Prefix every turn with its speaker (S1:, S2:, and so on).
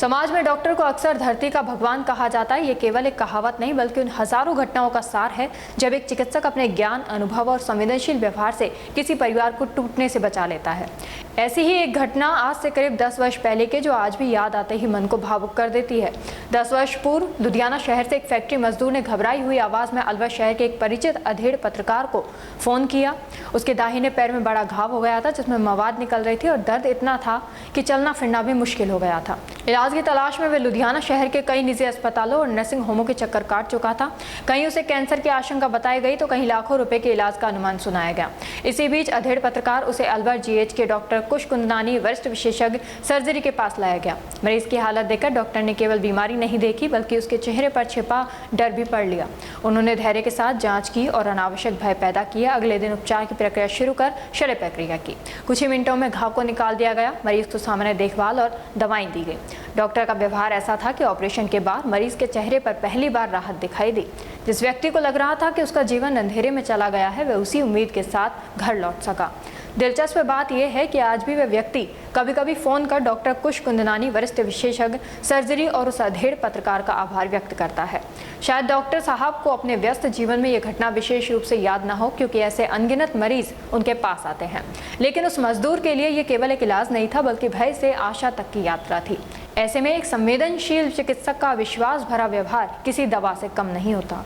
S1: समाज में डॉक्टर को अक्सर धरती का भगवान कहा जाता है। ये केवल एक कहावत नहीं बल्कि उन हजारों घटनाओं का सार है जब एक चिकित्सक अपने ज्ञान, अनुभव और संवेदनशील व्यवहार से किसी परिवार को टूटने से बचा लेता है। ऐसी ही एक घटना आज से करीब 10 वर्ष पहले की जो आज भी याद आते ही मन को भावुक कर देती है। 10 वर्ष पूर्व लुधियाना शहर से एक फैक्ट्री मजदूर ने घबराई हुई आवाज में अलवर शहर के एक परिचित अधेड़ पत्रकार को फोन किया। उसके दाहिने पैर में बड़ा घाव हो गया था जिसमें मवाद निकल रही थी और दर्द इतना था कि चलना फिरना भी मुश्किल हो गया था। इलाज की तलाश में वे लुधियाना शहर के कई निजी अस्पतालों और नर्सिंग होमों के चक्कर काट चुका था। कहीं उसे कैंसर की आशंका बताई गई तो कहीं लाखों रुपए के इलाज का अनुमान सुनाया गया। इसी बीच अधेड़ पत्रकार उसे अलवर जीएच के डॉक्टर कुश कुंदनानी वरिष्ठ विशेषज्ञ सर्जरी के पास लाया गया। मरीज की हालत देखकर डॉक्टर ने केवल बीमारी नहीं देखी बल्कि उसके चेहरे पर छिपा डर भी पढ़ लिया। उन्होंने धैर्य के साथ जांच की और अनावश्यक भय पैदा किया। अगले दिन उपचार की प्रक्रिया शुरू कर शल्य प्रक्रिया की। कुछ ही मिनटों में घाव को निकाल दिया गया। मरीज को सामान्य देखभाल और दवाएं दी गई। डॉक्टर का व्यवहार ऐसा था कि ऑपरेशन के बाद मरीज के चेहरे पर पहली बार राहत दिखाई दी। जिस व्यक्ति को लग रहा था कि उसका जीवन अंधेरे में चला गया है, वह उसी उम्मीद के साथ घर लौट सका। दिलचस्प बात यह है कि आज भी वह व्यक्ति कभी कभी फोन कर डॉक्टर कुश कुंदनानी वरिष्ठ विशेषज्ञ सर्जरी और उस अधेड़ पत्रकार का आभार व्यक्त करता है। शायद डॉक्टर साहब को अपने व्यस्त जीवन में यह घटना विशेष रूप से याद न हो क्योंकि ऐसे अनगिनत मरीज उनके पास आते हैं, लेकिन उस मजदूर के लिए यह केवल एक इलाज नहीं था बल्कि भय से आशा तक की यात्रा थी। ऐसे में एक संवेदनशील चिकित्सक का विश्वास भरा व्यवहार किसी दवा से कम नहीं होता।